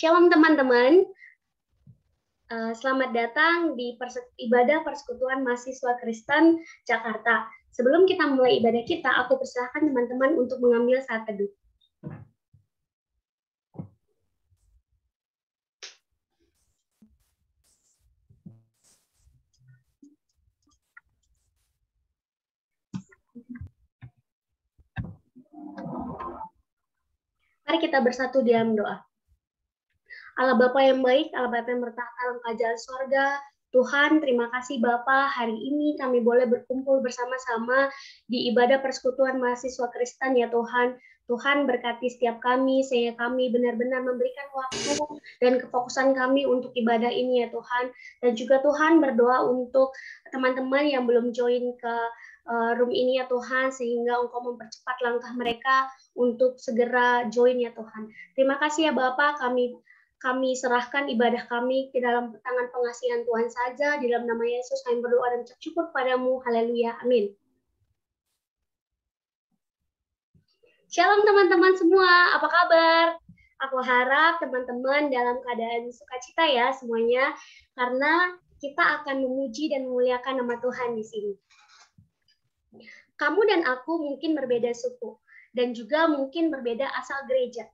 Shalom teman-teman, selamat datang di ibadah Persekutuan Mahasiswa Kristen Jakarta. Sebelum kita mulai ibadah kita, aku persilahkan teman-teman untuk mengambil saat teduh. Mari kita bersatu dalam doa. Allah Bapa yang baik, Allah Bapa yang bertahta dalam kerajaan sorga, Tuhan, terima kasih Bapa, hari ini kami boleh berkumpul bersama-sama di ibadah Persekutuan Mahasiswa Kristen ya Tuhan. Tuhan berkati setiap kami, sehingga kami benar-benar memberikan waktu dan kefokusan kami untuk ibadah ini ya Tuhan. Dan juga Tuhan berdoa untuk teman-teman yang belum join ke room ini ya Tuhan, sehingga Engkau mempercepat langkah mereka untuk segera join ya Tuhan. Terima kasih ya Bapa, kami serahkan ibadah kami ke dalam tangan pengasihan Tuhan saja. Di dalam nama Yesus kami berdoa dan bersyukur padamu. Haleluya. Amin. Shalom teman-teman semua. Apa kabar? Aku harap teman-teman dalam keadaan sukacita ya semuanya. Karena kita akan memuji dan memuliakan nama Tuhan di sini. Kamu dan aku mungkin berbeda suku. Dan juga mungkin berbeda asal gereja.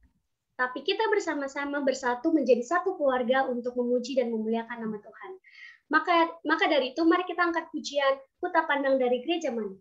Tapi kita bersama-sama bersatu menjadi satu keluarga untuk memuji dan memuliakan nama Tuhan. Maka dari itu, mari kita angkat pujian, Ku Tak Pandang Dari Gereja Mana.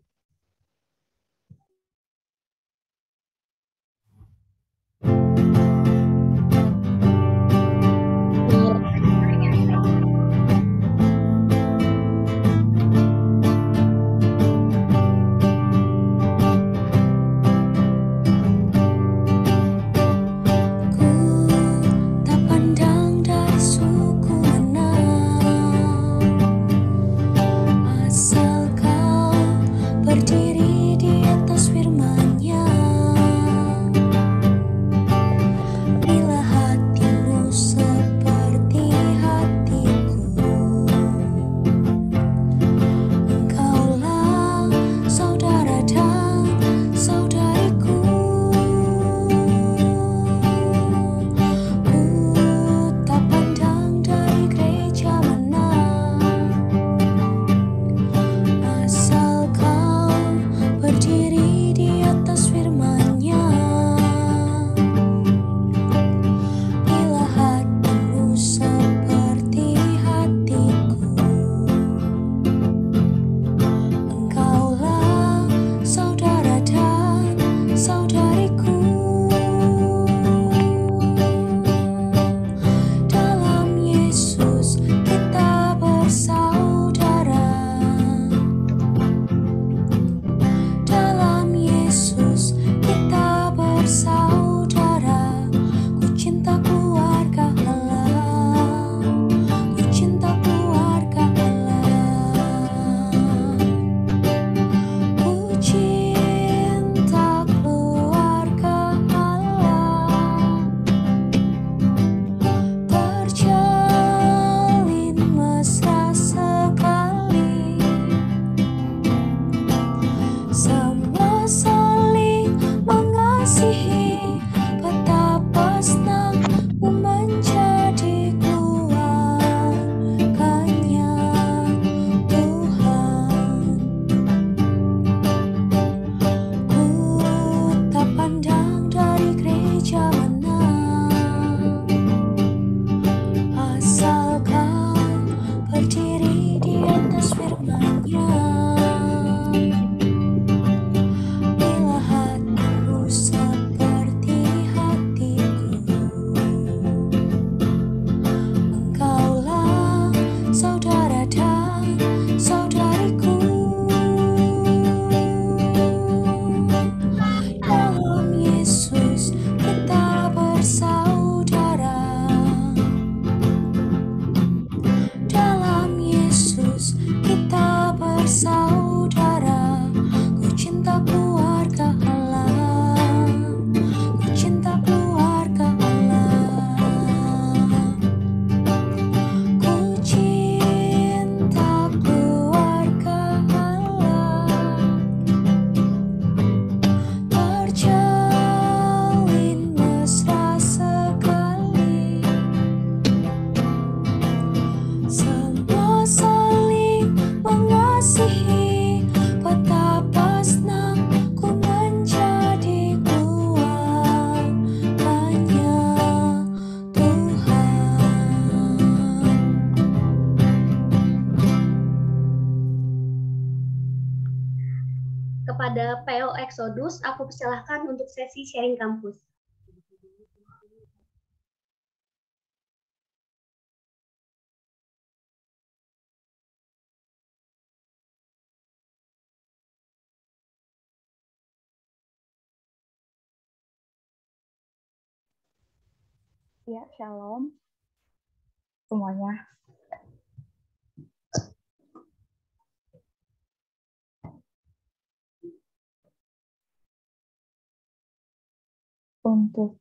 semua saling mengasihi, betapa senang ku menjadi keluarganya Tuhan. Kepada PO Exodus, aku persilahkan untuk sesi sharing kampus. Ya, shalom semuanya. Untuk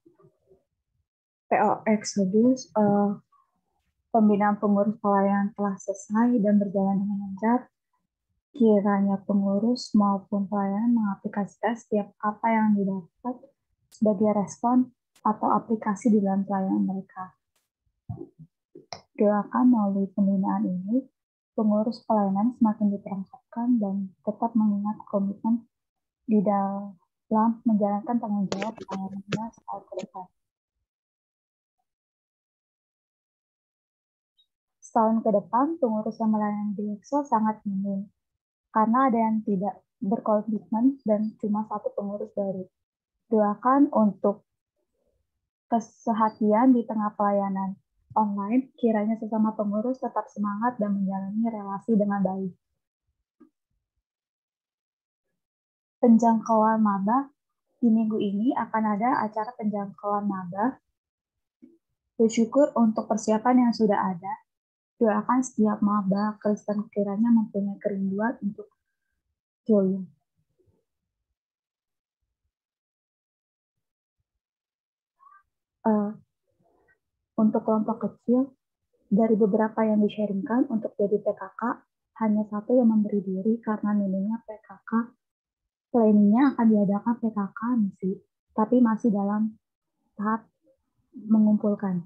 PO Exodus, pembinaan pengurus pelayanan telah selesai dan berjalan dengan lancar. Kiranya pengurus maupun pelayanan mengaplikasikan setiap apa yang didapat sebagai respon atau aplikasi di dalam pelayanan mereka. Doakan melalui pembinaan ini, pengurus pelayanan semakin diperangkatkan dan tetap mengingat komitmen di dalam menjalankan tanggung jawab pelayanannya saat ke depan. Setahun ke depan, pengurus yang melayani di EXO sangat minim, karena ada yang tidak berkomitmen dan cuma satu pengurus baru. Doakan untuk kesehatian di tengah pelayanan online, kiranya sesama pengurus tetap semangat dan menjalani relasi dengan baik. Penjangkauan maba, di minggu ini akan ada acara penjangkauan maba. Bersyukur untuk persiapan yang sudah ada. Doakan setiap maba Kristen kiranya mempunyai kerinduan untuk join. Untuk kelompok kecil, dari beberapa yang di-sharingkan untuk jadi PKK, hanya satu yang memberi diri karena minimnya PKK. Planningnya akan diadakan PKK misi, tapi masih dalam tahap mengumpulkan.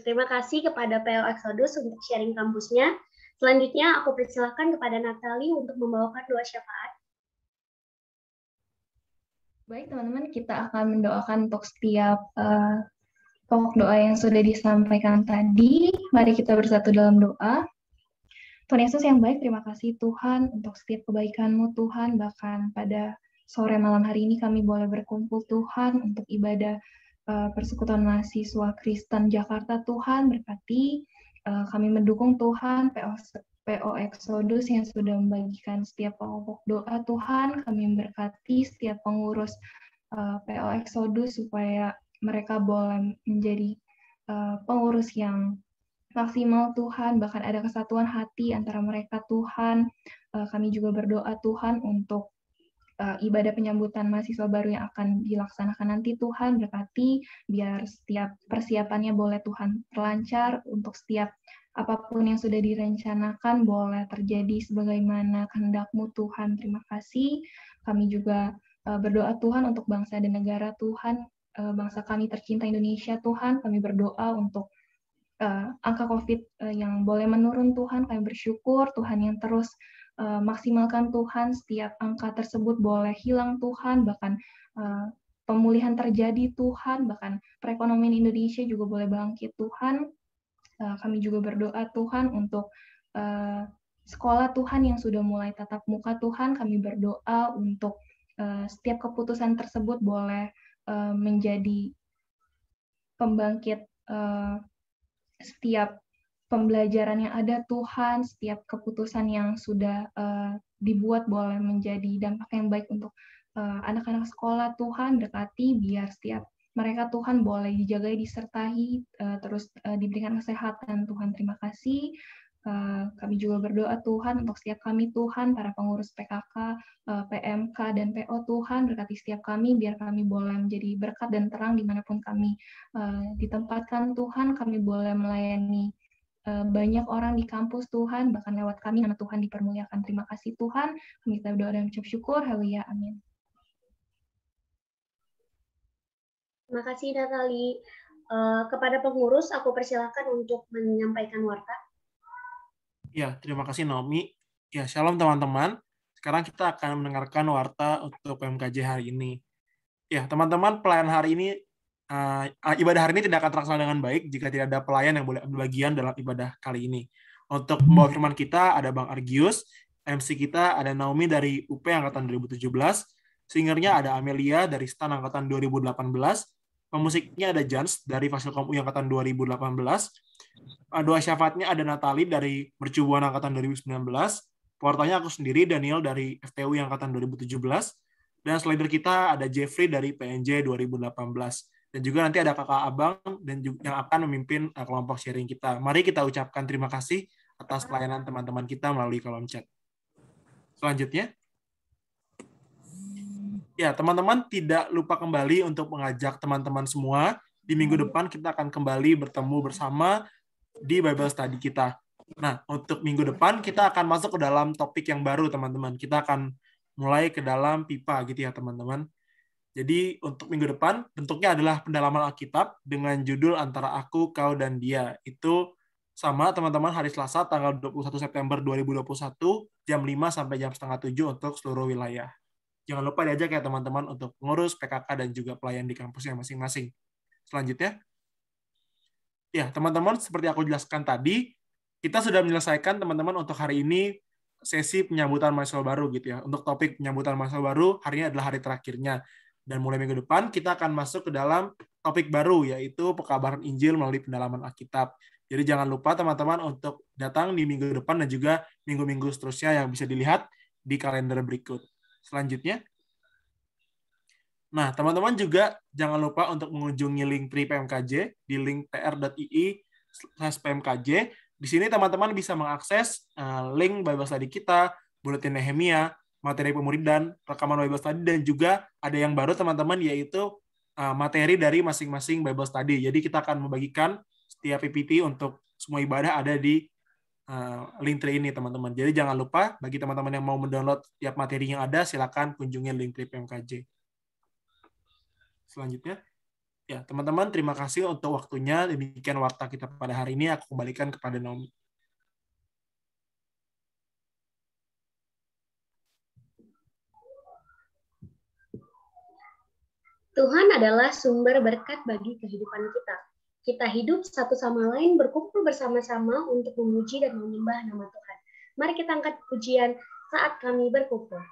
Terima kasih kepada PO Exodus untuk sharing kampusnya. Selanjutnya aku persilakan kepada Natali untuk membawakan doa syafaat. Baik teman-teman, kita akan mendoakan untuk setiap pokok doa yang sudah disampaikan tadi. Mari kita bersatu dalam doa. Tuhan Yesus yang baik, terima kasih Tuhan untuk setiap kebaikan-Mu Tuhan. Bahkan pada sore malam hari ini kami boleh berkumpul Tuhan untuk ibadah Persekutuan Mahasiswa Kristen Jakarta. Tuhan berkati kami mendukung Tuhan PO Exodus yang sudah membagikan setiap pokok doa Tuhan. Kami memberkati setiap pengurus PO Exodus supaya mereka boleh menjadi pengurus yang maksimal Tuhan, bahkan ada kesatuan hati antara mereka Tuhan. Kami juga berdoa Tuhan untuk ibadah penyambutan mahasiswa baru yang akan dilaksanakan nanti. Tuhan berkati biar setiap persiapannya boleh Tuhan terlancar, untuk setiap apapun yang sudah direncanakan boleh terjadi sebagaimana kehendak-Mu Tuhan. Terima kasih. Kami juga berdoa Tuhan untuk bangsa dan negara Tuhan, bangsa kami tercinta Indonesia Tuhan. Kami berdoa untuk angka COVID yang boleh menurun Tuhan. Kami bersyukur Tuhan yang terus maksimalkan Tuhan, setiap angka tersebut boleh hilang Tuhan, bahkan pemulihan terjadi Tuhan, bahkan perekonomian Indonesia juga boleh bangkit Tuhan. Kami juga berdoa Tuhan untuk sekolah Tuhan yang sudah mulai tatap muka Tuhan. Kami berdoa untuk setiap keputusan tersebut boleh menjadi pembangkit setiap pembelajaran yang ada Tuhan, setiap keputusan yang sudah dibuat boleh menjadi dampak yang baik untuk anak-anak sekolah Tuhan. Berkati biar setiap mereka Tuhan boleh dijagai, disertai, terus diberikan kesehatan Tuhan. Terima kasih. Kami juga berdoa Tuhan untuk setiap kami Tuhan, para pengurus PKK, PMK, dan PO Tuhan, berkati setiap kami, biar kami boleh menjadi berkat dan terang dimanapun kami ditempatkan Tuhan, kami boleh melayani banyak orang di kampus Tuhan, bahkan lewat kami, nama Tuhan dipermuliakan. Terima kasih Tuhan, kami kita berdoa dan mengucap syukur, haleluya, amin. Terima kasih Natali. Kepada pengurus, aku persilakan untuk menyampaikan warta. Ya, terima kasih Naomi. Ya, shalom teman-teman. Sekarang kita akan mendengarkan warta untuk PMKJ hari ini. Ya, teman-teman, pelayan hari ini, ibadah hari ini tidak akan terlaksana dengan baik jika tidak ada pelayan yang boleh ambil bagian dalam ibadah kali ini. Untuk pembawa firman kita ada Bang Argius, MC kita ada Naomi dari UP Angkatan 2017, singernya ada Amelia dari STAN Angkatan 2018, pemusiknya ada Jans dari Fasilkom UI Angkatan 2018, doa syafaatnya ada Natali dari Mercubuan Angkatan 2019, pewartanya aku sendiri, Daniel dari FTUI Angkatan 2017, dan slider kita ada Jeffrey dari PNJ 2018. Dan juga nanti ada kakak abang dan juga yang akan memimpin kelompok sharing kita. Mari kita ucapkan terima kasih atas pelayanan teman-teman kita melalui kolom chat. Selanjutnya, ya teman-teman tidak lupa kembali untuk mengajak teman-teman semua. Di minggu depan kita akan kembali bertemu bersama di Bible Study kita. Nah, untuk minggu depan kita akan masuk ke dalam topik yang baru, teman-teman. Kita akan mulai ke dalam pipa gitu ya, teman-teman. Jadi, untuk minggu depan, bentuknya adalah pendalaman Alkitab dengan judul Antara Aku, Kau, dan Dia. Itu sama, teman-teman, hari Selasa, tanggal 21 September 2021, jam 5 sampai jam setengah 7 untuk seluruh wilayah. Jangan lupa diajak ya, teman-teman, untuk pengurus, PKK, dan juga pelayan di kampusnya masing-masing. Selanjutnya, ya, teman-teman, seperti aku jelaskan tadi, kita sudah menyelesaikan, teman-teman, untuk hari ini sesi penyambutan mahasiswa baru gitu ya. Untuk topik penyambutan mahasiswa baru, hari ini adalah hari terakhirnya. Dan mulai minggu depan, kita akan masuk ke dalam topik baru, yaitu pekabaran Injil melalui pendalaman Alkitab. Jadi jangan lupa, teman-teman, untuk datang di minggu depan dan juga minggu-minggu seterusnya yang bisa dilihat di kalender berikut. Selanjutnya, nah, teman-teman juga jangan lupa untuk mengunjungi link Pri PMKJ di link tr.ii/PMKJ. Di sini teman-teman bisa mengakses link Bible Study kita, buletin Nehemia, materi pemuridan, rekaman Bible Study, dan juga ada yang baru teman-teman, yaitu materi dari masing-masing Bible Study. Jadi kita akan membagikan setiap PPT untuk semua ibadah ada di link Tri ini, teman-teman. Jadi jangan lupa, bagi teman-teman yang mau mendownload setiap materi yang ada, silakan kunjungi link Pri PMKJ. Selanjutnya, ya teman-teman, terima kasih untuk waktunya. Demikian warta kita pada hari ini. Aku kembalikan kepada Naomi. Tuhan adalah sumber berkat bagi kehidupan kita. Kita hidup satu sama lain, berkumpul bersama-sama untuk memuji dan menyembah nama Tuhan. Mari kita angkat pujian saat kami berkumpul.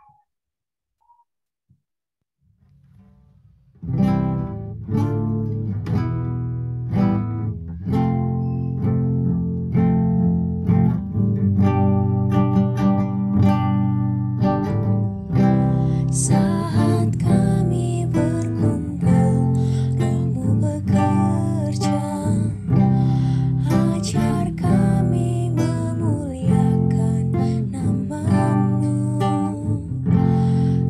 Saat kami berkumpul, Roh-Mu bekerja, ajar kami memuliakan nama-Mu.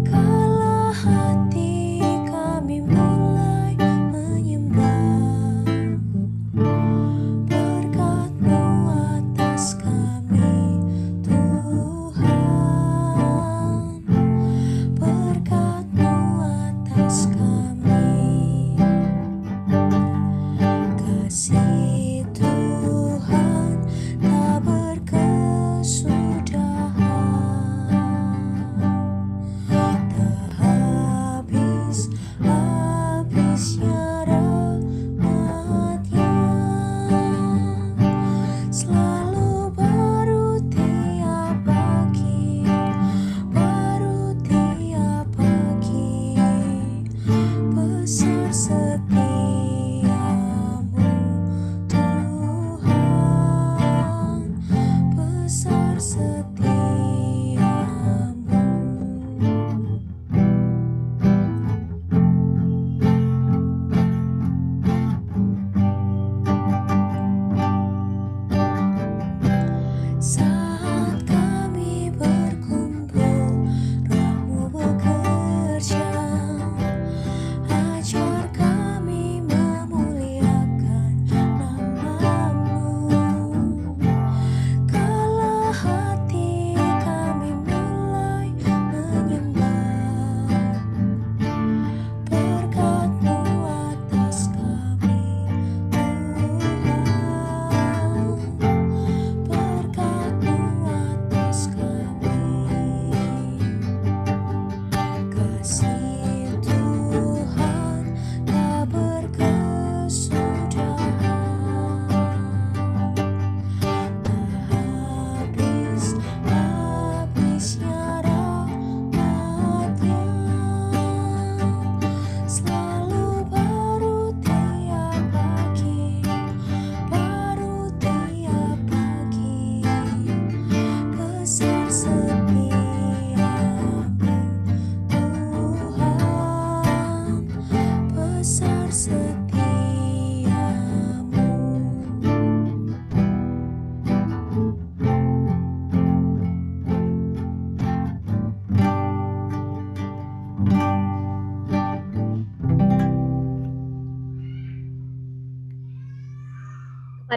Kala hati kami mulai menyembah, berkat-Mu atas kami, Tuhan. Berkat-Mu atas kami, kasih Tuhan tak berkesudahan, tak habis-habisnya rahmat-Nya, selalu baru tiap pagi, baru tiap pagi. Besar setiamu, Tuhan, besar setiamu.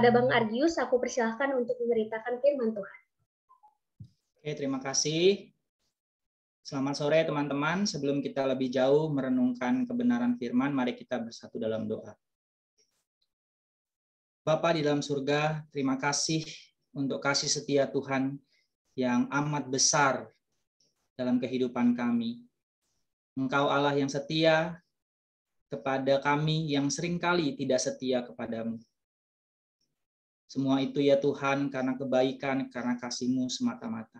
Kepada Bang Argius, aku persilahkan untuk menceritakan firman Tuhan. Oke, terima kasih. Selamat sore teman-teman. Sebelum kita lebih jauh merenungkan kebenaran firman, mari kita bersatu dalam doa. Bapa di dalam surga, terima kasih untuk kasih setia Tuhan yang amat besar dalam kehidupan kami. Engkau Allah yang setia kepada kami yang seringkali tidak setia kepadamu. Semua itu ya Tuhan karena kebaikan, karena kasih-Mu semata-mata.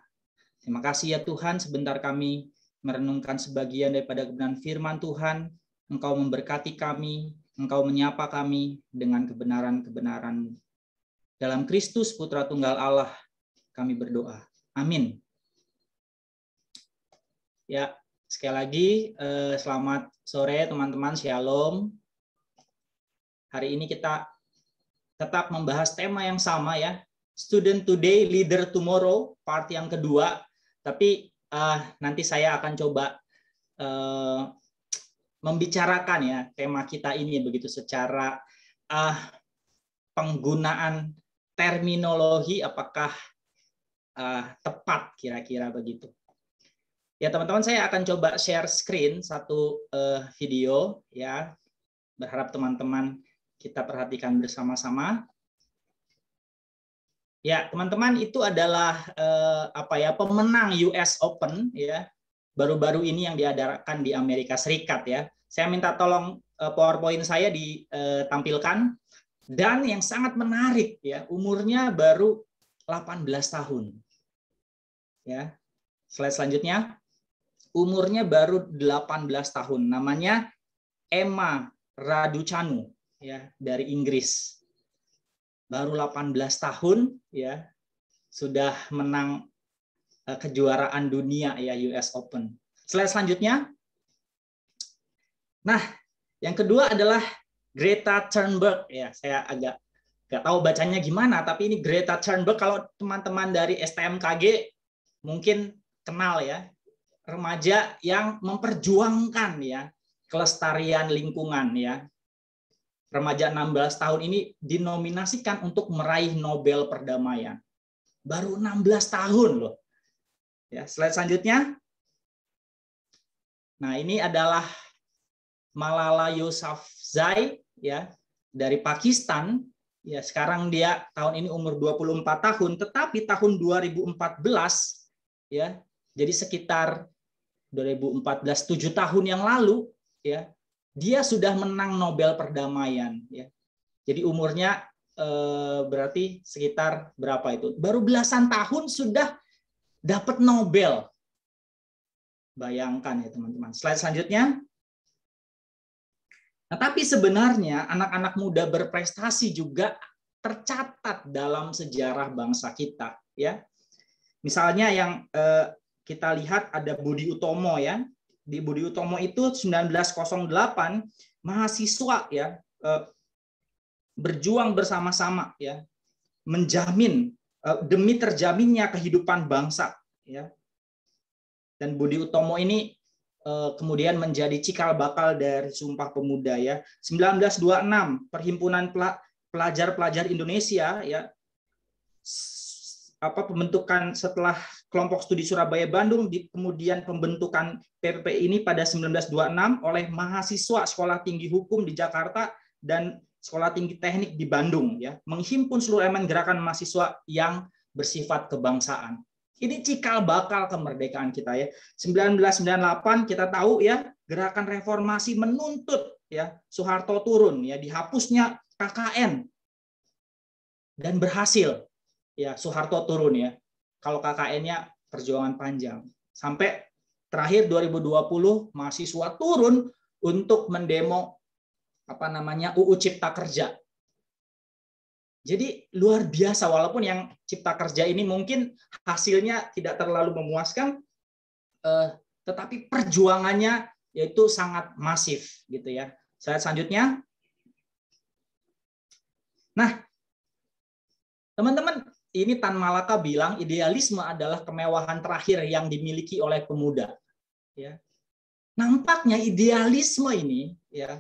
Terima kasih ya Tuhan, sebentar kami merenungkan sebagian daripada kebenaran firman Tuhan. Engkau memberkati kami, Engkau menyapa kami dengan kebenaran-kebenaran-Mu. Dalam Kristus Putra Tunggal Allah, kami berdoa. Amin. Ya, sekali lagi selamat sore teman-teman, Shalom. Hari ini kita tetap membahas tema yang sama ya, Student Today, Leader Tomorrow, part yang kedua. Tapi nanti saya akan coba membicarakan ya tema kita ini begitu secara penggunaan terminologi apakah tepat kira-kira begitu. Ya teman-teman, saya akan coba share screen satu video ya. Berharap teman-teman kita perhatikan bersama-sama. Ya, teman-teman, itu adalah pemenang US Open ya. Baru-baru ini yang diadakan di Amerika Serikat ya. Saya minta tolong PowerPoint saya ditampilkan, dan yang sangat menarik ya, umurnya baru 18 tahun. Ya. Slide selanjutnya. Umurnya baru 18 tahun. Namanya Emma Raducanu ya, dari Inggris. Baru 18 tahun ya, sudah menang kejuaraan dunia ya, US Open. Slide selanjutnya. Nah, yang kedua adalah Greta Thunberg ya. Saya agak nggak tahu bacanya gimana, tapi ini Greta Thunberg. Kalau teman-teman dari STMKG mungkin kenal ya, remaja yang memperjuangkan ya kelestarian lingkungan ya. Remaja 16 tahun ini dinominasikan untuk meraih Nobel Perdamaian. Baru 16 tahun loh. Ya, slide selanjutnya. Nah, ini adalah Malala Yousafzai ya, dari Pakistan. Ya, sekarang dia tahun ini umur 24 tahun, tetapi tahun 2014 ya, jadi sekitar 2014, 7 tahun yang lalu ya, dia sudah menang Nobel Perdamaian ya. Jadi umurnya berarti sekitar berapa itu? Baru belasan tahun sudah dapat Nobel. Bayangkan ya teman-teman. Slide selanjutnya. Nah, tapi sebenarnya anak-anak muda berprestasi juga tercatat dalam sejarah bangsa kita ya. Misalnya yang kita lihat ada Budi Utomo ya. Di Budi Utomo itu 1908 mahasiswa ya berjuang bersama-sama ya, menjamin demi terjaminnya kehidupan bangsa ya. Dan Budi Utomo ini kemudian menjadi cikal bakal dari Sumpah Pemuda ya. 1926 Perhimpunan Pelajar-Pelajar Indonesia ya, pembentukan setelah kelompok studi Surabaya Bandung, kemudian pembentukan PPP ini pada 1926 oleh mahasiswa Sekolah Tinggi Hukum di Jakarta dan Sekolah Tinggi Teknik di Bandung ya, menghimpun seluruh elemen gerakan mahasiswa yang bersifat kebangsaan. Ini cikal bakal kemerdekaan kita ya. 1998 kita tahu ya, gerakan reformasi menuntut ya Soeharto turun ya, dihapusnya KKN, dan berhasil. Ya, Soeharto turun ya. Kalau KKN-nya perjuangan panjang. Sampai terakhir 2020 mahasiswa turun untuk mendemo UU Cipta Kerja. Jadi luar biasa, walaupun yang Cipta Kerja ini mungkin hasilnya tidak terlalu memuaskan, tetapi perjuangannya yaitu sangat masif gitu ya. Slide selanjutnya. Nah, teman-teman, ini Tan Malaka bilang idealisme adalah kemewahan terakhir yang dimiliki oleh pemuda. Ya. Nampaknya idealisme ini ya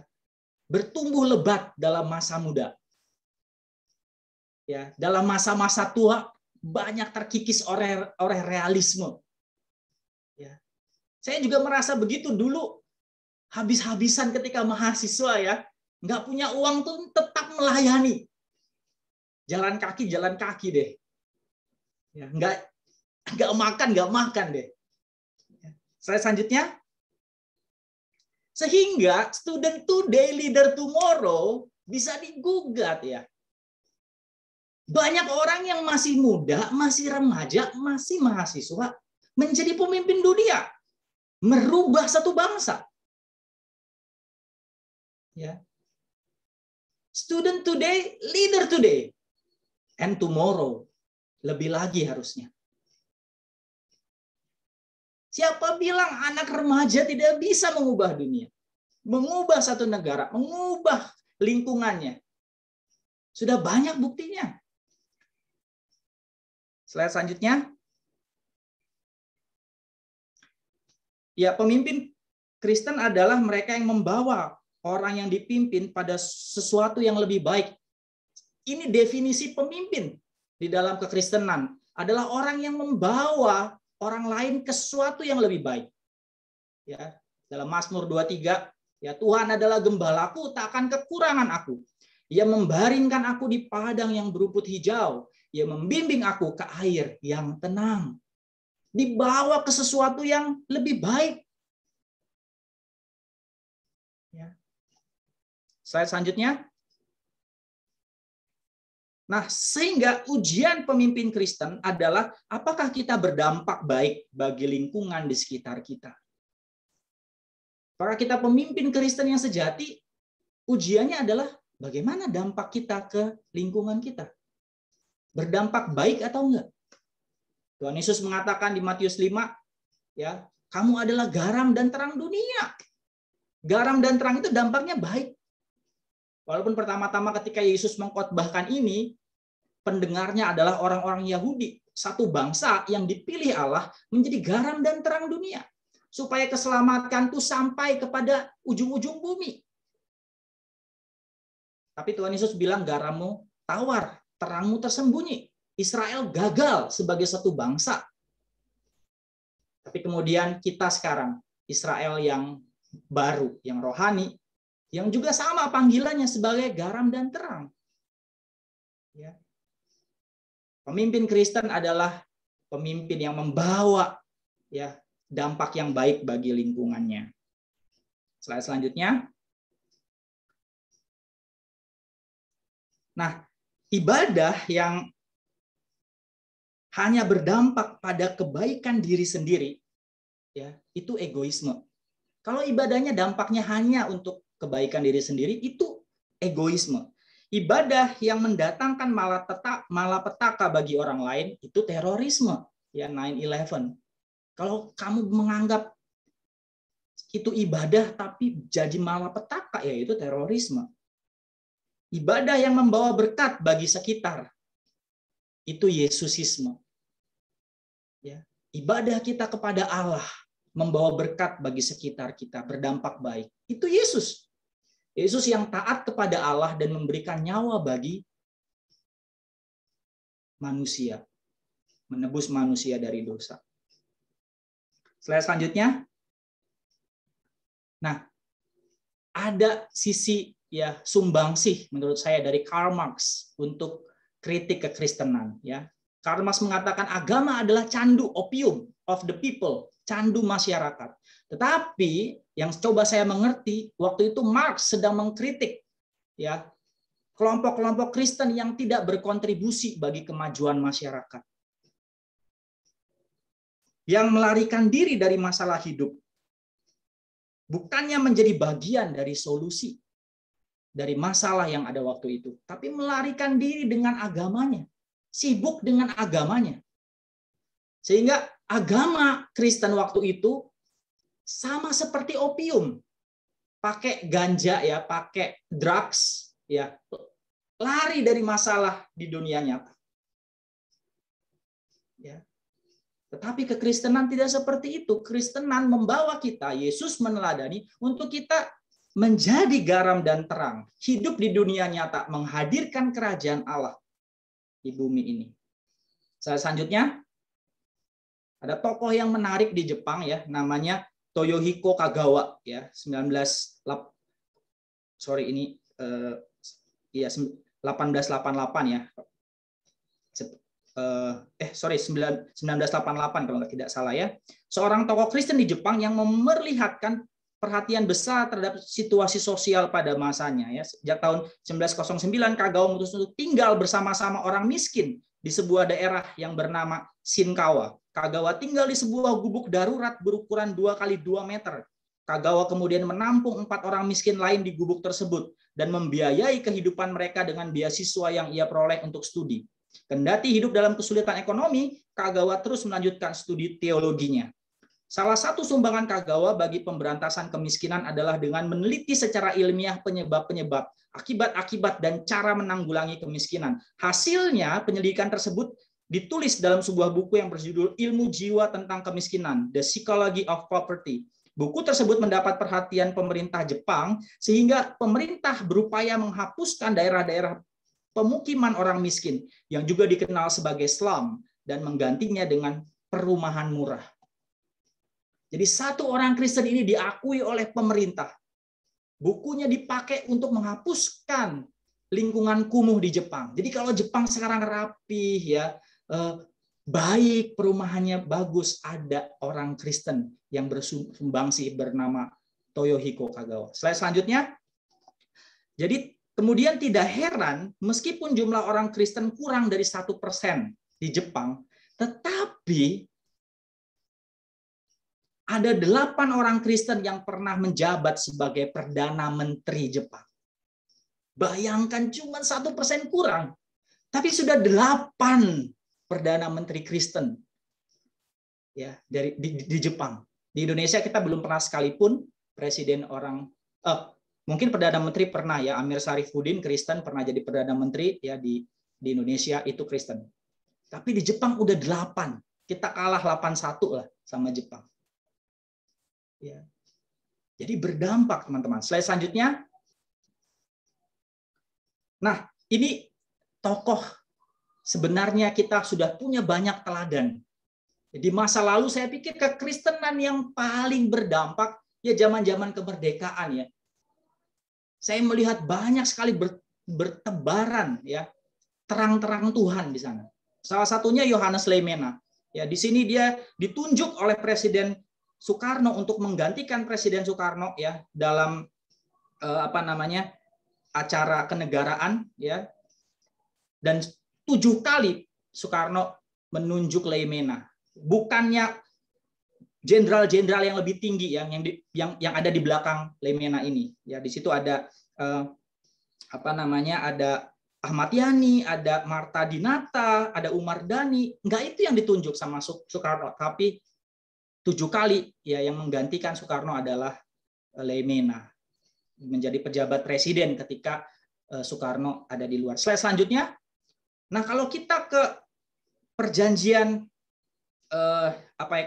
bertumbuh lebat dalam masa muda. Ya, dalam masa-masa tua banyak terkikis oleh realisme. Ya. Saya juga merasa begitu dulu, habis-habisan ketika mahasiswa ya, nggak punya uang tuh tetap melayani. Jalan kaki deh. Ya, nggak makan deh. Slide selanjutnya. Sehingga student today, leader tomorrow bisa digugat ya. Banyak orang yang masih muda, masih remaja, masih mahasiswa menjadi pemimpin dunia, merubah satu bangsa. Ya. Student today, leader today, and tomorrow, lebih lagi harusnya. Siapa bilang anak remaja tidak bisa mengubah dunia, mengubah satu negara, mengubah lingkungannya? Sudah banyak buktinya. Slide selanjutnya. Ya, pemimpin Kristen adalah mereka yang membawa orang yang dipimpin pada sesuatu yang lebih baik. Ini definisi pemimpin di dalam kekristenan, adalah orang yang membawa orang lain ke sesuatu yang lebih baik. Ya, dalam Mazmur 23, ya Tuhan adalah gembalaku, tak akan kekurangan aku. Ia membaringkan aku di padang yang berumput hijau. Ia membimbing aku ke air yang tenang. Dibawa ke sesuatu yang lebih baik. Ya. Slide selanjutnya. Nah, sehingga ujian pemimpin Kristen adalah apakah kita berdampak baik bagi lingkungan di sekitar kita. Para kita pemimpin Kristen yang sejati, ujiannya adalah bagaimana dampak kita ke lingkungan kita. Berdampak baik atau enggak? Tuhan Yesus mengatakan di Matius 5, ya, kamu adalah garam dan terang dunia. Garam dan terang itu dampaknya baik. Walaupun pertama-tama ketika Yesus mengkhotbahkan ini, pendengarnya adalah orang-orang Yahudi, satu bangsa yang dipilih Allah menjadi garam dan terang dunia, supaya keselamatan itu sampai kepada ujung-ujung bumi. Tapi Tuhan Yesus bilang garammu tawar, terangmu tersembunyi. Israel gagal sebagai satu bangsa. Tapi kemudian kita sekarang, Israel yang baru, yang rohani, yang juga sama panggilannya sebagai garam dan terang. Ya. Pemimpin Kristen adalah pemimpin yang membawa ya dampak yang baik bagi lingkungannya. Slide selanjutnya. Nah, ibadah yang hanya berdampak pada kebaikan diri sendiri, ya itu egoisme. Kalau ibadahnya dampaknya hanya untuk kebaikan diri sendiri, itu egoisme. Ibadah yang mendatangkan malapetaka bagi orang lain, itu terorisme. Ya 9/11. Kalau kamu menganggap itu ibadah tapi jadi malapetaka, ya itu terorisme. Ibadah yang membawa berkat bagi sekitar, itu Yesusisme. Ya, ibadah kita kepada Allah membawa berkat bagi sekitar kita, berdampak baik. Itu Yesus. Yesus yang taat kepada Allah dan memberikan nyawa bagi manusia, menebus manusia dari dosa. Slide selanjutnya. Nah, ada sisi ya sumbangsih menurut saya dari Karl Marx untuk kritik kekristenan. Ya, Karl Marx mengatakan agama adalah candu, opium of the people, candu masyarakat. Tetapi yang coba saya mengerti, waktu itu Marx sedang mengkritik ya kelompok-kelompok Kristen yang tidak berkontribusi bagi kemajuan masyarakat, yang melarikan diri dari masalah hidup, bukannya menjadi bagian dari solusi dari masalah yang ada waktu itu, tapi melarikan diri dengan agamanya, sibuk dengan agamanya. Sehingga agama Kristen waktu itu sama seperti opium, pakai ganja ya, pakai drugs ya, lari dari masalah di dunia nyata. Ya. Tetapi kekristenan tidak seperti itu. Kristenan membawa kita, Yesus meneladani untuk kita menjadi garam dan terang, hidup di dunia nyata, menghadirkan kerajaan Allah. di bumi ini. Selanjutnya ada tokoh yang menarik di Jepang ya, namanya Toyohiko Kagawa ya, 1888 ya. 1988 kalau tidak salah ya. Seorang tokoh Kristen di Jepang yang memperlihatkan perhatian besar terhadap situasi sosial pada masanya ya. Sejak tahun 1909 Kagawa memutuskan untuk tinggal bersama-sama orang miskin di sebuah daerah yang bernama Shinkawa. Kagawa tinggal di sebuah gubuk darurat berukuran 2 kali 2 meter. Kagawa kemudian menampung 4 orang miskin lain di gubuk tersebut dan membiayai kehidupan mereka dengan beasiswa yang ia peroleh untuk studi. Kendati hidup dalam kesulitan ekonomi, Kagawa terus melanjutkan studi teologinya. Salah satu sumbangan Kagawa bagi pemberantasan kemiskinan adalah dengan meneliti secara ilmiah penyebab-penyebab, akibat-akibat, dan cara menanggulangi kemiskinan. Hasilnya, penyelidikan tersebut ditulis dalam sebuah buku yang berjudul Ilmu Jiwa tentang Kemiskinan, The Psychology of Poverty. Buku tersebut mendapat perhatian pemerintah Jepang sehingga pemerintah berupaya menghapuskan daerah-daerah pemukiman orang miskin yang juga dikenal sebagai slum dan menggantinya dengan perumahan murah. Jadi satu orang Kristen ini diakui oleh pemerintah. Bukunya dipakai untuk menghapuskan lingkungan kumuh di Jepang. Jadi kalau Jepang sekarang rapih ya, baik, perumahannya bagus, ada orang Kristen yang bersumbangsi bernama Toyohiko Kagawa. Slide selanjutnya. Jadi kemudian tidak heran meskipun jumlah orang Kristen kurang dari 1% di Jepang, tetapi ada 8 orang Kristen yang pernah menjabat sebagai Perdana Menteri Jepang. Bayangkan cuma 1% kurang, tapi sudah 8 Perdana Menteri Kristen ya di Jepang. Di Indonesia kita belum pernah sekalipun presiden mungkin Perdana Menteri pernah ya, Amir Syarifuddin Kristen pernah jadi Perdana Menteri ya di Indonesia itu Kristen. Tapi di Jepang udah 8. Kita kalah 8-1 lah sama Jepang. Ya. Jadi berdampak teman-teman. Slide selanjutnya. Nah, ini tokoh sebenarnya kita sudah punya banyak teladan. Di masa lalu saya pikir kekristenan yang paling berdampak ya zaman-zaman kemerdekaan ya. Saya melihat banyak sekali bertebaran ya terang-terang Tuhan di sana. Salah satunya Yohanes Leimena. Ya, di sini dia ditunjuk oleh Presiden Soekarno untuk menggantikan Presiden Soekarno ya dalam acara kenegaraan ya. Dan 7 kali Soekarno menunjuk Leimena. Bukannya jenderal-jenderal yang lebih tinggi yang ada di belakang Leimena ini. Ya, di situ ada ada Ahmad Yani, ada Marta Dinata, ada Umar Dhani. Enggak itu yang ditunjuk sama Soekarno, tapi 7 kali ya yang menggantikan Soekarno adalah Leimena menjadi pejabat presiden ketika Soekarno ada di luar. Slide selanjutnya. Nah, kalau kita ke perjanjian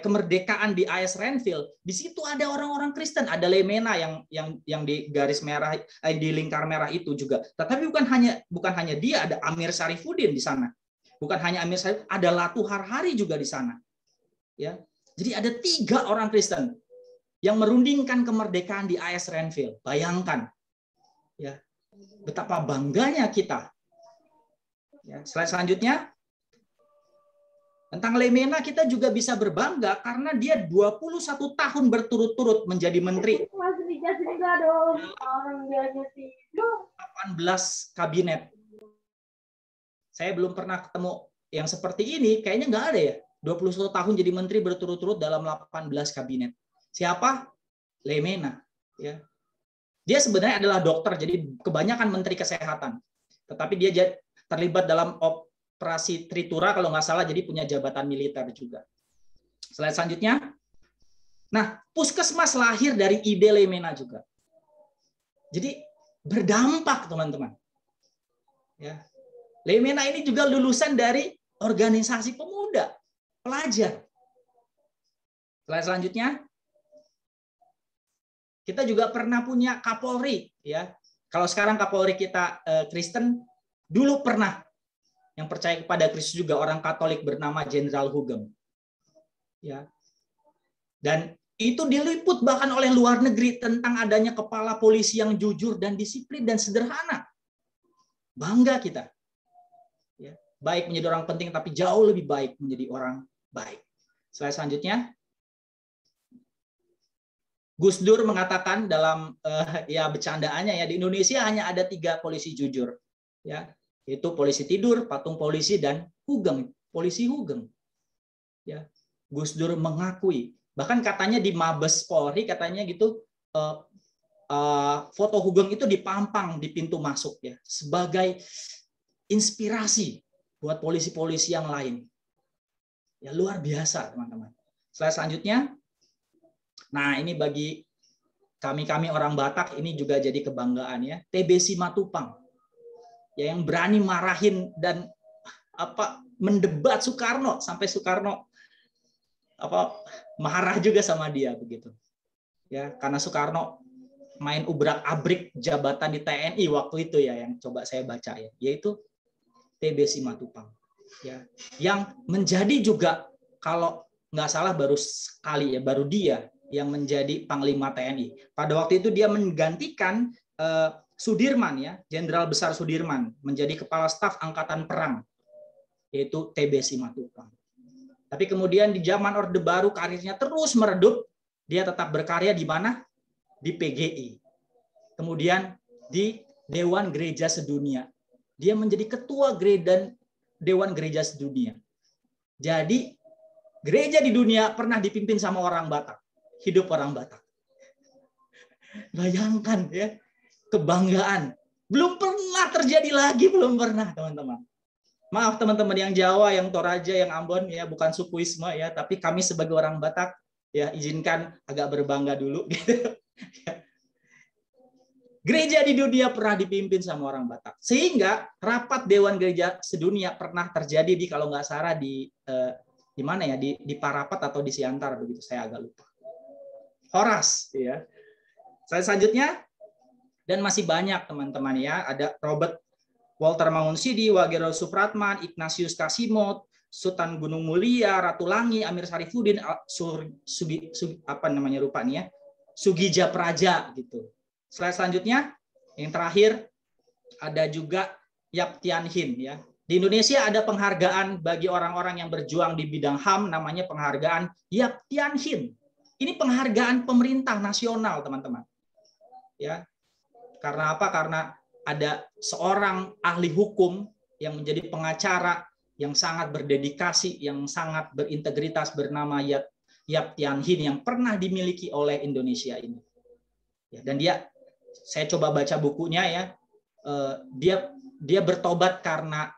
kemerdekaan di AS Renville, di situ ada orang-orang Kristen, ada Leimena yang di garis merah, di lingkar merah itu juga. Tetapi bukan hanya dia, ada Amir Syarifuddin di sana. Bukan hanya Amir Syarifuddin, ada Latu Harhari juga di sana. Ya. Jadi ada 3 orang Kristen yang merundingkan kemerdekaan di AS Renville. Bayangkan, ya betapa bangganya kita. Ya, slide selanjutnya. Tentang Leimena kita juga bisa berbangga karena dia 21 tahun berturut-turut menjadi menteri. 18 kabinet. Saya belum pernah ketemu yang seperti ini, kayaknya nggak ada ya. 21 tahun jadi menteri berturut-turut dalam 18 kabinet. Siapa? Leimena. Ya. Dia sebenarnya adalah dokter, jadi kebanyakan menteri kesehatan. Tetapi dia terlibat dalam operasi Tritura kalau nggak salah, jadi punya jabatan militer juga. Slide selanjutnya. Nah, puskesmas lahir dari ide Leimena juga. Jadi berdampak teman-teman. Ya. Leimena ini juga lulusan dari organisasi pemuda, pelajar. Slide selanjutnya. Kita juga pernah punya Kapolri, ya. Kalau sekarang Kapolri kita Kristen, dulu pernah yang percaya kepada Kristus juga orang Katolik bernama Jenderal Hugem. Ya. Dan itu diliput bahkan oleh luar negeri tentang adanya kepala polisi yang jujur dan disiplin dan sederhana. Bangga kita. Ya. Baik menjadi orang penting, tapi jauh lebih baik menjadi orang baik. Slide selanjutnya. Gus Dur mengatakan dalam ya bercandaannya ya, di Indonesia hanya ada 3 polisi jujur. Ya, yaitu polisi tidur, patung polisi, dan Hugeng, polisi Hugeng. Ya, Gus Dur mengakui, bahkan katanya di Mabes Polri katanya gitu, foto Hugeng itu dipampang di pintu masuk ya, sebagai inspirasi buat polisi-polisi yang lain. Ya luar biasa teman-teman. Slide selanjutnya. Nah ini bagi kami orang Batak ini juga jadi kebanggaan ya. TB Simatupang. Ya, yang berani marahin dan mendebat Soekarno sampai Soekarno marah juga sama dia begitu. Ya, karena Soekarno main ubrak-abrik jabatan di TNI waktu itu ya, yang coba saya baca ya, yaitu TB Simatupang. Ya, yang menjadi juga kalau nggak salah baru sekali ya, baru dia yang menjadi Panglima TNI. Pada waktu itu dia menggantikan Sudirman ya, Jenderal Besar Sudirman menjadi Kepala Staf Angkatan Perang, yaitu TB Simatupang. Tapi kemudian di zaman Orde Baru karirnya terus meredup, dia tetap berkarya di mana? Di PGI. Kemudian di Dewan Gereja Sedunia. Dia menjadi ketua Dewan Gereja Sedunia. Jadi gereja di dunia pernah dipimpin sama orang Batak. Hidup orang Batak. Bayangkan ya, kebanggaan. Belum pernah terjadi lagi, belum pernah teman-teman. Maaf teman-teman yang Jawa, yang Toraja, yang Ambon ya, bukan sukuisme ya, tapi kami sebagai orang Batak ya izinkan agak berbangga dulu gitu. Gereja di dunia pernah dipimpin sama orang Batak. Sehingga rapat Dewan Gereja Sedunia pernah terjadi di, kalau nggak salah di mana ya, di Parapat atau di Siantar begitu, saya agak lupa. Horas ya. Selanjutnya, dan masih banyak teman-teman ya, ada Robert Walter Mangunsidi, Wagero Supratman, Ignatius Kasimot, Sultan Gunung Mulia, Ratu Langi, Amir Sarifudin, Sugija Praja gitu. Slide selanjutnya, yang terakhir ada juga Yap Tian Hin ya. Di Indonesia ada penghargaan bagi orang-orang yang berjuang di bidang HAM, namanya penghargaan Yap Tian Hin. Ini penghargaan pemerintah nasional, teman-teman. Ya. Karena apa? Karena ada seorang ahli hukum yang menjadi pengacara yang sangat berdedikasi, yang sangat berintegritas bernama Yap Tian Hin yang pernah dimiliki oleh Indonesia ini. Ya, dan saya coba baca bukunya ya. Dia bertobat karena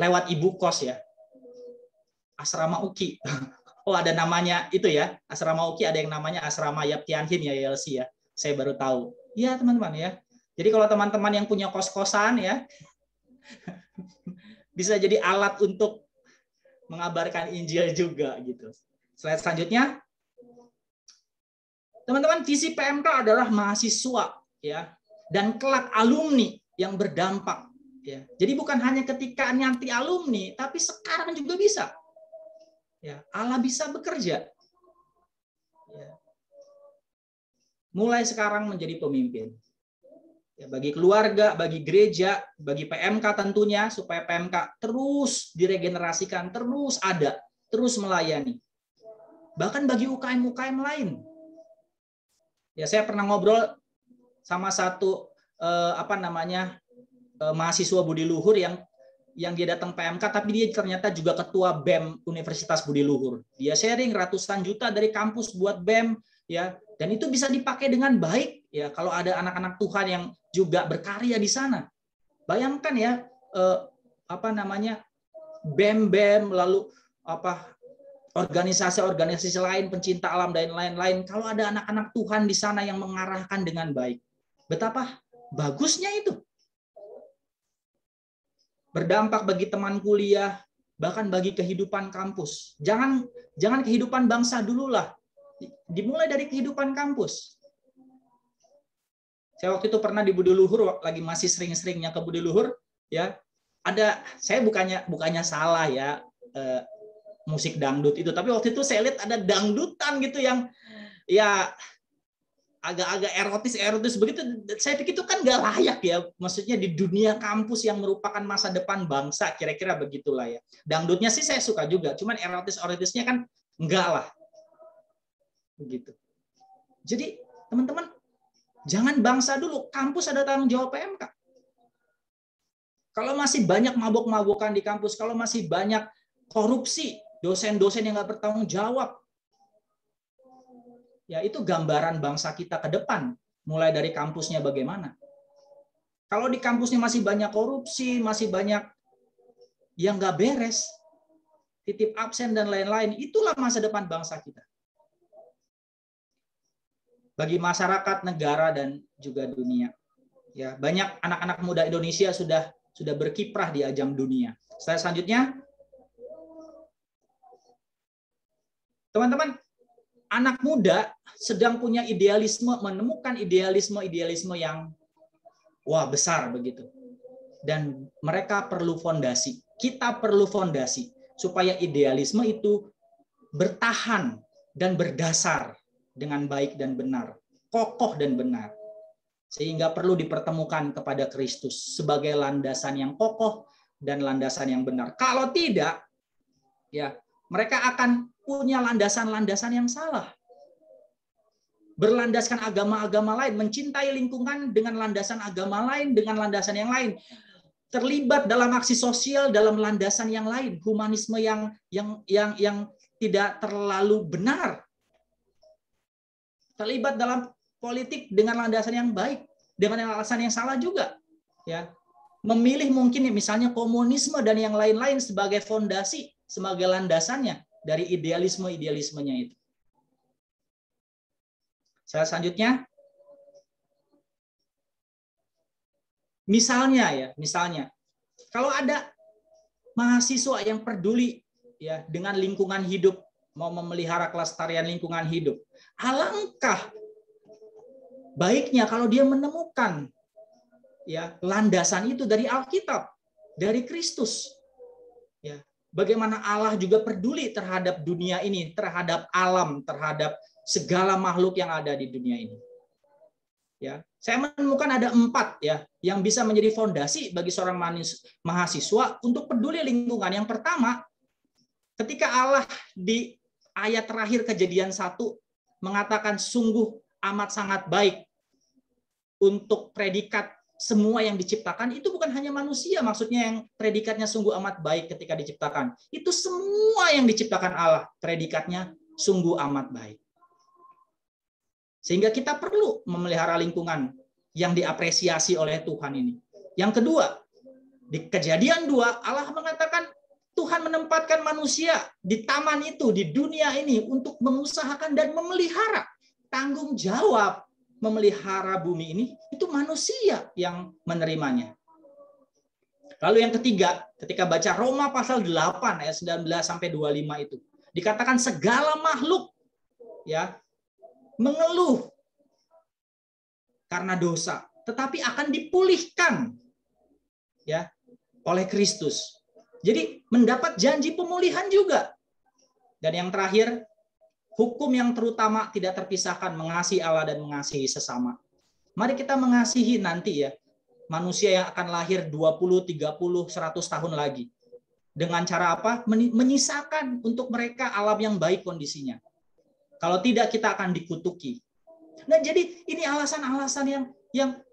lewat ibu kos ya. Asrama Uki. Oh, ada namanya itu ya. Asrama Uki ada yang namanya Asrama Yap Tian Hin ya, YLC ya. Saya baru tahu. Iya, teman-teman ya. Jadi kalau teman-teman yang punya kos-kosan ya, bisa jadi alat untuk mengabarkan Injil juga gitu. Slide selanjutnya. Teman-teman, visi PMK adalah mahasiswa ya, dan kelak alumni yang berdampak ya. Jadi bukan hanya ketika nanti alumni, tapi sekarang juga bisa. Ya, Allah bisa bekerja. Ya. Mulai sekarang menjadi pemimpin. Ya, bagi keluarga, bagi gereja, bagi PMK tentunya, supaya PMK terus diregenerasikan, terus ada, terus melayani. Bahkan bagi UKM-UKM lain. Ya, saya pernah ngobrol sama satu mahasiswa Budi Luhur yang dia datang PMK, tapi dia ternyata juga ketua BEM Universitas Budi Luhur. Dia sharing ratusan juta dari kampus buat BEM, ya, dan itu bisa dipakai dengan baik, ya, kalau ada anak-anak Tuhan yang juga berkarya di sana. Bayangkan ya, BEM, lalu organisasi-organisasi lain, pencinta alam dan lain-lain. Kalau ada anak-anak Tuhan di sana yang mengarahkan dengan baik, betapa bagusnya itu. Berdampak bagi teman kuliah, bahkan bagi kehidupan kampus. Jangan kehidupan bangsa dulu lah. Dimulai dari kehidupan kampus. Saya waktu itu pernah di Budi Luhur, lagi masih sering-seringnya ke Budi Luhur, ya. saya bukannya salah ya musik dangdut itu, tapi waktu itu saya lihat ada dangdutan gitu yang ya agak-agak erotis begitu. Saya pikir itu kan nggak layak ya, maksudnya di dunia kampus yang merupakan masa depan bangsa, kira-kira begitulah ya. Dangdutnya sih saya suka juga, cuman erotisnya kan enggak lah begitu. Jadi teman-teman, jangan bangsa dulu, kampus ada tanggung jawab PMK. Kalau masih banyak mabok-mabokan di kampus, kalau masih banyak korupsi, dosen-dosen yang nggak bertanggung jawab, ya itu gambaran bangsa kita ke depan, mulai dari kampusnya bagaimana. Kalau di kampusnya masih banyak korupsi, masih banyak yang nggak beres, titip absen dan lain-lain, itulah masa depan bangsa kita. Bagi masyarakat, negara, dan juga dunia. Ya, banyak anak-anak muda Indonesia sudah berkiprah di ajang dunia. Selanjutnya, teman-teman, anak muda sedang punya idealisme, menemukan idealisme yang besar begitu. Dan mereka perlu fondasi. Kita perlu fondasi supaya idealisme itu bertahan dan berdasar dengan baik dan benar, kokoh dan benar. Sehingga perlu dipertemukan kepada Kristus sebagai landasan yang kokoh dan landasan yang benar. Kalau tidak, ya mereka akan punya landasan-landasan yang salah. Berlandaskan agama-agama lain, mencintai lingkungan dengan landasan agama lain, dengan landasan yang lain. Terlibat dalam aksi sosial dalam landasan yang lain, humanisme yang tidak terlalu benar. Terlibat dalam politik dengan landasan yang baik, dengan alasan yang salah juga. Ya, memilih mungkin misalnya komunisme dan yang lain-lain sebagai fondasi, sebagai landasannya dari idealismenya itu. Selanjutnya, misalnya, kalau ada mahasiswa yang peduli ya dengan lingkungan hidup, mau memelihara kelestarian lingkungan hidup, alangkah baiknya kalau dia menemukan ya landasan itu dari Alkitab, dari Kristus. Ya, bagaimana Allah juga peduli terhadap dunia ini, terhadap alam, terhadap segala makhluk yang ada di dunia ini. Ya, saya menemukan ada 4 ya yang bisa menjadi fondasi bagi seorang mahasiswa untuk peduli lingkungan. Yang pertama, ketika Allah di ayat terakhir Kejadian 1 mengatakan sungguh amat sangat baik untuk predikat semua yang diciptakan, itu bukan hanya manusia, maksudnya yang predikatnya sungguh amat baik ketika diciptakan. Itu semua yang diciptakan Allah, predikatnya sungguh amat baik. Sehingga kita perlu memelihara lingkungan yang diapresiasi oleh Tuhan ini. Yang kedua, di Kejadian 2, Allah mengatakan Tuhan menempatkan manusia di taman itu, di dunia ini untuk mengusahakan dan memelihara. Tanggung jawab memelihara bumi ini, itu manusia yang menerimanya. Lalu yang ketiga, ketika baca Roma pasal 8 ayat 19-25 itu, dikatakan segala makhluk ya mengeluh karena dosa, tetapi akan dipulihkan ya oleh Kristus. Jadi mendapat janji pemulihan juga. Dan yang terakhir, hukum yang terutama tidak terpisahkan, mengasihi Allah dan mengasihi sesama. Mari kita mengasihi nanti ya manusia yang akan lahir 20, 30, 100 tahun lagi. Dengan cara apa? Menyisakan untuk mereka alam yang baik kondisinya. Kalau tidak, kita akan dikutuki. Nah, jadi ini alasan-alasan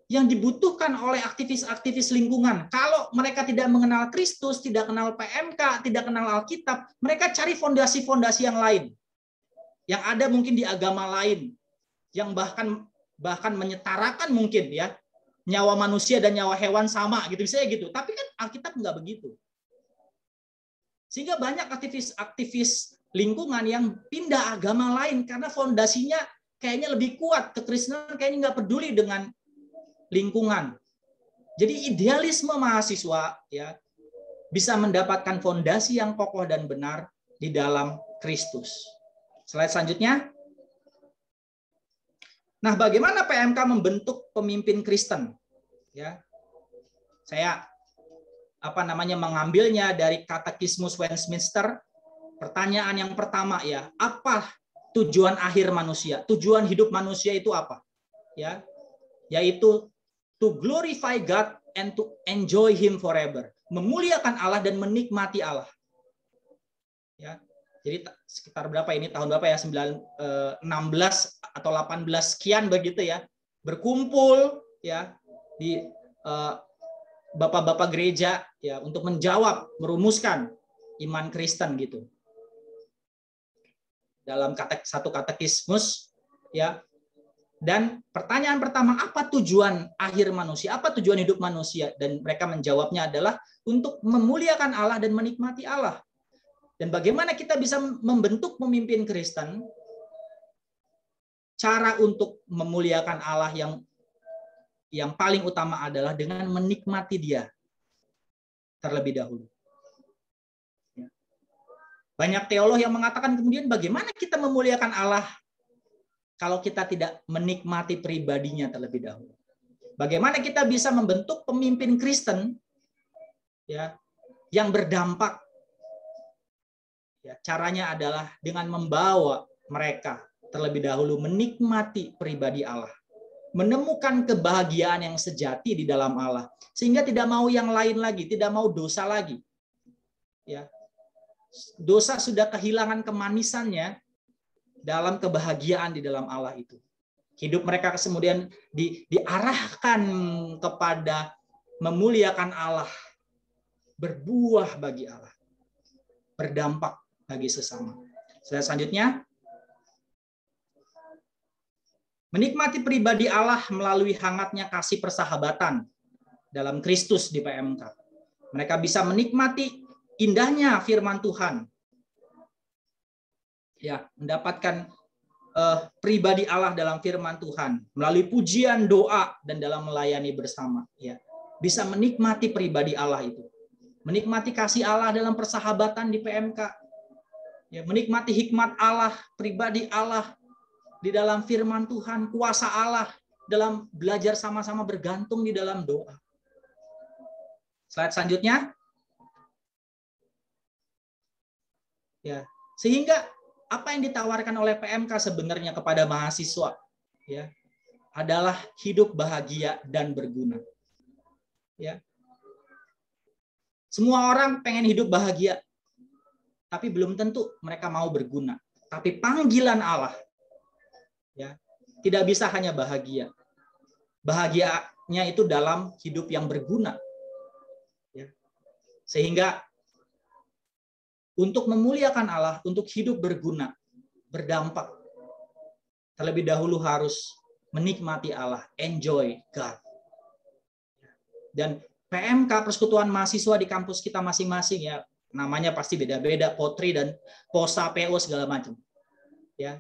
yang dibutuhkan oleh aktivis-aktivis lingkungan. Kalau mereka tidak mengenal Kristus, tidak kenal PMK, tidak kenal Alkitab, mereka cari fondasi-fondasi yang lain. Yang ada mungkin di agama lain, yang bahkan menyetarakan mungkin ya nyawa manusia dan nyawa hewan sama gitu, misalnya gitu. Tapi kan Alkitab nggak begitu. Sehingga banyak aktivis lingkungan yang pindah agama lain karena fondasinya kayaknya lebih kuat, kekristenan kayaknya nggak peduli dengan lingkungan. Jadi idealisme mahasiswa ya bisa mendapatkan fondasi yang kokoh dan benar di dalam Kristus. Slide selanjutnya. Nah, bagaimana PMK membentuk pemimpin Kristen? Ya, saya mengambilnya dari Katekismus Westminster. Pertanyaan yang pertama ya, apa tujuan akhir manusia? Tujuan hidup manusia itu apa? Ya, yaitu to glorify God and to enjoy Him forever. Memuliakan Allah dan menikmati Allah. Ya. Jadi sekitar berapa ini, tahun berapa ya, 16 atau 18 sekian begitu ya, berkumpul ya di bapak-bapak gereja ya untuk menjawab, merumuskan iman Kristen gitu. Dalam satu katekismus ya. Dan pertanyaan pertama, apa tujuan akhir manusia? Apa tujuan hidup manusia? Dan mereka menjawabnya adalah untuk memuliakan Allah dan menikmati Allah. Dan bagaimana kita bisa membentuk pemimpin Kristen? Cara untuk memuliakan Allah yang paling utama adalah dengan menikmati Dia terlebih dahulu. Banyak teolog yang mengatakan kemudian bagaimana kita memuliakan Allah kalau kita tidak menikmati pribadinya terlebih dahulu. Bagaimana kita bisa membentuk pemimpin Kristen ya yang berdampak? Ya, caranya adalah dengan membawa mereka terlebih dahulu menikmati pribadi Allah, menemukan kebahagiaan yang sejati di dalam Allah, sehingga tidak mau yang lain lagi, tidak mau dosa lagi. Ya, dosa sudah kehilangan kemanisannya dalam kebahagiaan di dalam Allah itu. Hidup mereka kemudian diarahkan kepada memuliakan Allah, berbuah bagi Allah, berdampak bagi sesama. Selanjutnya, menikmati pribadi Allah melalui hangatnya kasih persahabatan dalam Kristus di PMK. Mereka bisa menikmati indahnya firman Tuhan. Ya, mendapatkan pribadi Allah dalam firman Tuhan melalui pujian, doa, dan dalam melayani bersama. Ya, bisa menikmati pribadi Allah itu, menikmati kasih Allah dalam persahabatan di PMK. Ya, menikmati hikmat Allah, pribadi Allah di dalam firman Tuhan, kuasa Allah dalam belajar sama-sama bergantung di dalam doa. Slide selanjutnya. Ya, sehingga apa yang ditawarkan oleh PMK sebenarnya kepada mahasiswa ya adalah hidup bahagia dan berguna. Ya. Semua orang pengen hidup bahagia, tapi belum tentu mereka mau berguna. Tapi panggilan Allah ya tidak bisa hanya bahagia. Bahagianya itu dalam hidup yang berguna. Ya. Sehingga untuk memuliakan Allah, untuk hidup berguna, berdampak, terlebih dahulu harus menikmati Allah, enjoy God. Dan PMK, Persekutuan Mahasiswa di kampus kita masing-masing ya, namanya pasti beda-beda, Potri dan Posa, PO segala macam. Ya,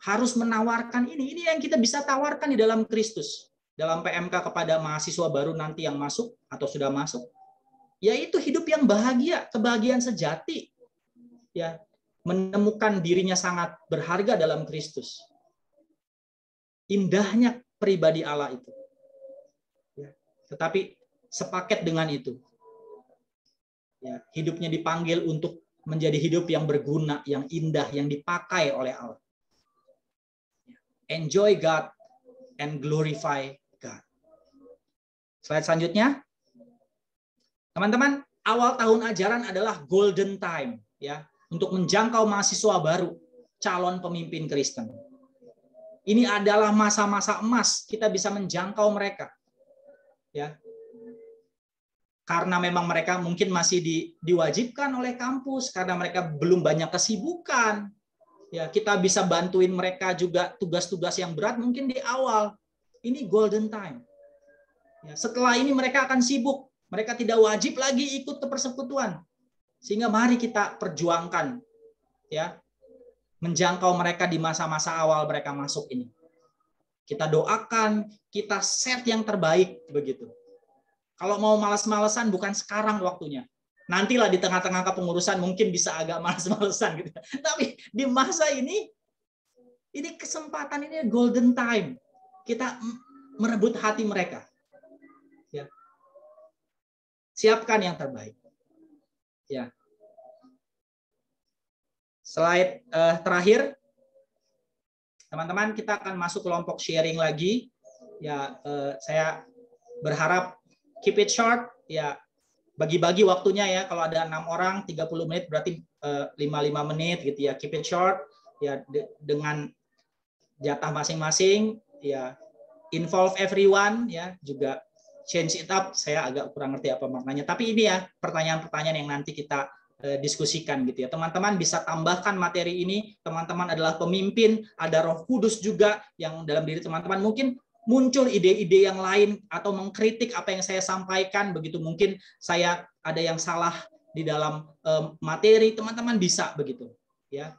harus menawarkan ini yang kita bisa tawarkan di dalam Kristus, dalam PMK kepada mahasiswa baru nanti yang masuk atau sudah masuk, yaitu hidup yang bahagia, kebahagiaan sejati. Ya, menemukan dirinya sangat berharga dalam Kristus. Indahnya pribadi Allah itu. Ya, tetapi sepaket dengan itu. Ya, hidupnya dipanggil untuk menjadi hidup yang berguna, yang indah, yang dipakai oleh Allah. Enjoy God and glorify God. Slide selanjutnya. Teman-teman, awal tahun ajaran adalah golden time ya untuk menjangkau mahasiswa baru, calon pemimpin Kristen. Ini adalah masa-masa emas kita bisa menjangkau mereka. Ya. Karena memang mereka mungkin masih diwajibkan oleh kampus, karena mereka belum banyak kesibukan. Ya, kita bisa bantuin mereka juga tugas-tugas yang berat mungkin di awal. Ini golden time. Ya, setelah ini mereka akan sibuk. Mereka tidak wajib lagi ikut ke persekutuan. Sehingga mari kita perjuangkan ya, menjangkau mereka di masa-masa awal mereka masuk ini. Kita doakan, kita set yang terbaik begitu. Kalau mau malas-malesan bukan sekarang waktunya. Nantilah di tengah-tengah kepengurusan mungkin bisa agak malas-malesan gitu. Tapi di masa ini kesempatan, ini golden time. Kita merebut hati mereka. Ya. siapkan yang terbaik. Ya. Slide terakhir, teman-teman, kita akan masuk kelompok sharing lagi. Ya, saya berharap keep it short. Ya, bagi-bagi waktunya ya. Kalau ada 6 orang, 30 menit berarti 55 menit gitu ya. Keep it short. Ya, dengan jatah masing-masing. Ya, involve everyone. Ya, juga change it up. Saya agak kurang ngerti apa maknanya. Tapi ini ya pertanyaan-pertanyaan yang nanti kita diskusikan gitu ya. Teman-teman bisa tambahkan materi ini. Teman-teman adalah pemimpin, ada Roh Kudus juga yang dalam diri teman-teman. Mungkin muncul ide-ide yang lain atau mengkritik apa yang saya sampaikan. Begitu mungkin saya ada yang salah di dalam materi, teman-teman bisa begitu ya.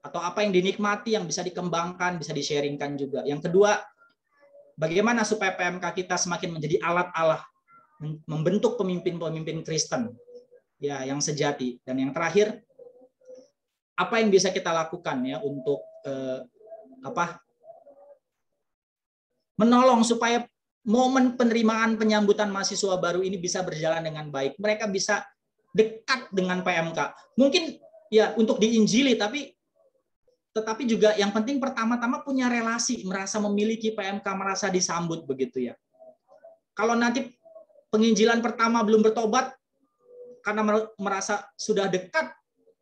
Atau apa yang dinikmati yang bisa dikembangkan, bisa di-sharingkan juga. Yang kedua, bagaimana supaya PMK kita semakin menjadi alat Allah membentuk pemimpin-pemimpin Kristen ya yang sejati. Dan yang terakhir, apa yang bisa kita lakukan ya untuk menolong supaya momen penerimaan penyambutan mahasiswa baru ini bisa berjalan dengan baik. Mereka bisa dekat dengan PMK. Mungkin ya untuk diinjili, tetapi juga yang penting pertama-tama punya relasi, merasa memiliki PMK, merasa disambut begitu ya. Kalau nanti penginjilan pertama belum bertobat, karena merasa sudah dekat,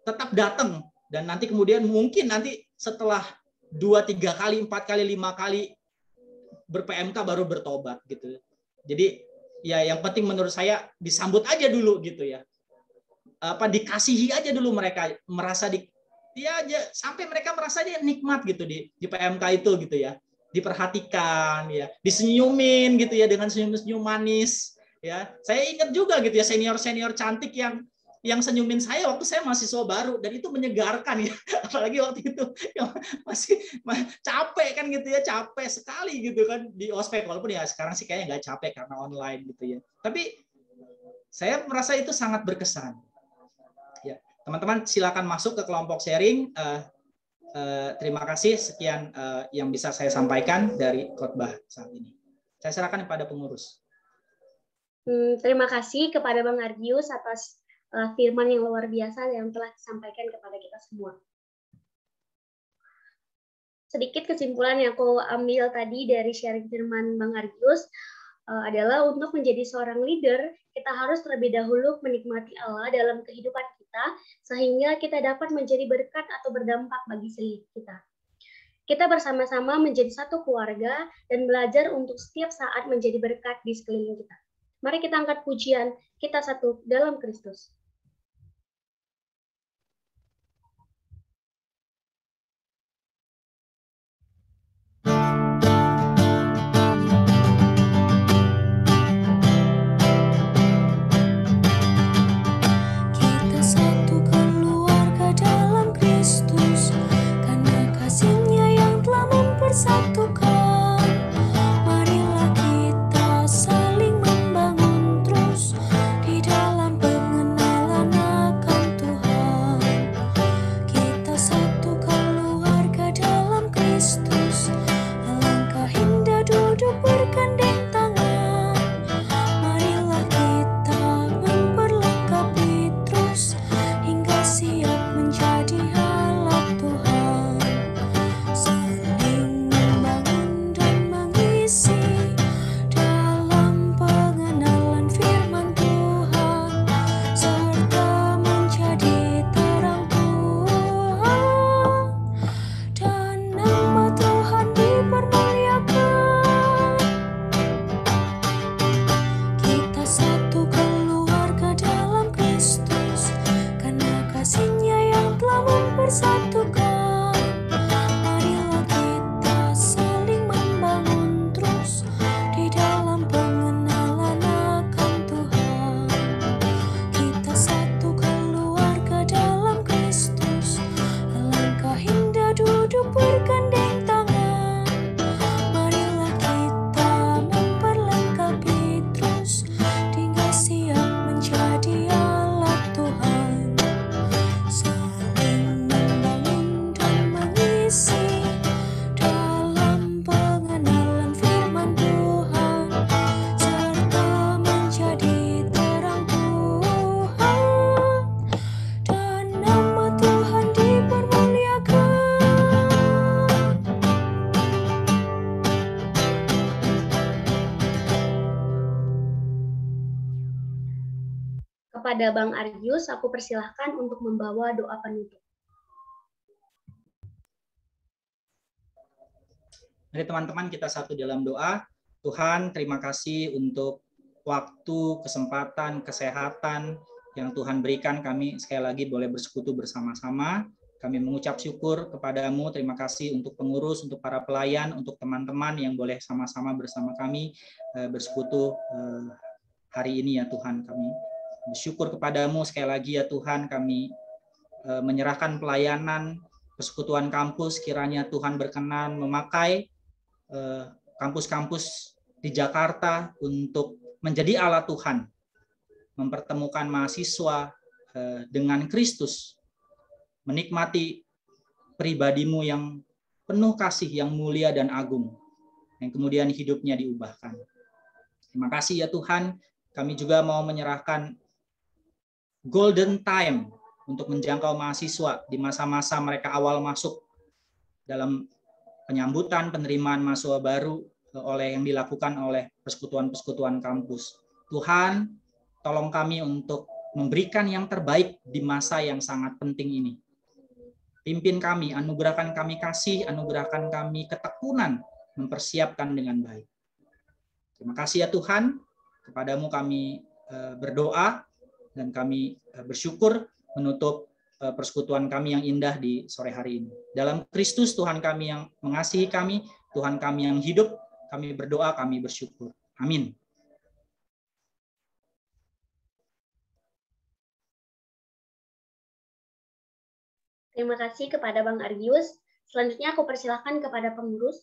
tetap datang. Dan nanti kemudian mungkin nanti setelah 2, 3 kali, 4 kali, 5 kali ber-PMK baru bertobat gitu. Jadi ya yang penting menurut saya disambut aja dulu gitu ya. Dikasihi aja dulu mereka, merasa sampai mereka merasanya nikmat gitu di PMK itu gitu ya. Diperhatikan ya, disenyumin gitu ya dengan senyum-senyum manis. Ya, saya ingat juga gitu ya senior-senior cantik yang senyumin saya waktu saya mahasiswa baru, dan itu menyegarkan ya. Apalagi waktu itu yang masih capek kan gitu ya, capek sekali gitu kan di ospek, walaupun ya sekarang sih kayaknya nggak capek karena online gitu ya. Tapi saya merasa itu sangat berkesan. Ya, teman-teman silakan masuk ke kelompok sharing. Terima kasih, sekian yang bisa saya sampaikan dari khotbah saat ini. Saya serahkan kepada pengurus. Terima kasih kepada Bang Ardius atas firman yang luar biasa yang telah disampaikan kepada kita semua. Sedikit kesimpulan yang aku ambil tadi dari sharing firman Bang Ardius adalah untuk menjadi seorang leader, kita harus terlebih dahulu menikmati Allah dalam kehidupan kita, sehingga kita dapat menjadi berkat atau berdampak bagi sekeliling kita. Kita bersama-sama menjadi satu keluarga dan belajar untuk setiap saat menjadi berkat di sekeliling kita. Mari kita angkat pujian, kita satu dalam Kristus. Kita satu keluarga dalam Kristus, karena kasih-Nya yang telah mempersatukan. Marilah kita saling membangun terus di dalam pengenalan akan Tuhan. Kita satu keluarga dalam Kristus, alangkah indah duduk bergandeng tangan. Marilah kita memperlengkapi terus hingga siap menjadi alat Tuhan. Saling membangun dan mengisi dalam pengenalan firman Tuhan, serta menjadi terang Tuhan, dan nama Tuhan dipermuliakan. Kita satu keluarga dalam Kristus, karena kasih-Nya yang telah mempersatukan. Marilah kita saling membangun terus di dalam pengenalan akan Tuhan. Kita satu keluarga dalam Kristus, alangkah indah duduk bergandeng tangan. Marilah kita memperlengkapi terus hingga siap menjadi alat Tuhan. Saling membangun kepada Bang Argius, aku persilahkan untuk membawa doa penutup. Mari teman-teman kita satu dalam doa. Tuhan, terima kasih untuk waktu, kesempatan, kesehatan yang Tuhan berikan kami sekali lagi boleh bersekutu bersama-sama. Kami mengucap syukur kepadamu, terima kasih untuk pengurus, untuk para pelayan, untuk teman-teman yang boleh sama-sama bersama kami bersekutu hari ini ya Tuhan. Kami bersyukur kepadamu sekali lagi ya Tuhan, kami menyerahkan pelayanan persekutuan kampus, kiranya Tuhan berkenan memakai kampus-kampus di Jakarta untuk menjadi alat Tuhan, mempertemukan mahasiswa dengan Kristus, menikmati pribadimu yang penuh kasih, yang mulia dan agung, yang kemudian hidupnya diubahkan. Terima kasih ya Tuhan, kami juga mau menyerahkan golden time untuk menjangkau mahasiswa di masa-masa mereka awal masuk dalam penyambutan, penerimaan mahasiswa baru oleh yang dilakukan oleh persekutuan-persekutuan kampus. Tuhan, tolong kami untuk memberikan yang terbaik di masa yang sangat penting ini. Pimpin kami, anugerahkan kami kasih, anugerahkan kami ketekunan, mempersiapkan dengan baik. Terima kasih ya Tuhan, kepadamu kami berdoa, dan kami bersyukur menutup persekutuan kami yang indah di sore hari ini. Dalam Kristus Tuhan kami yang mengasihi kami, Tuhan kami yang hidup, kami berdoa, kami bersyukur. Amin. Terima kasih kepada Bang Argius. Selanjutnya aku persilahkan kepada pengurus.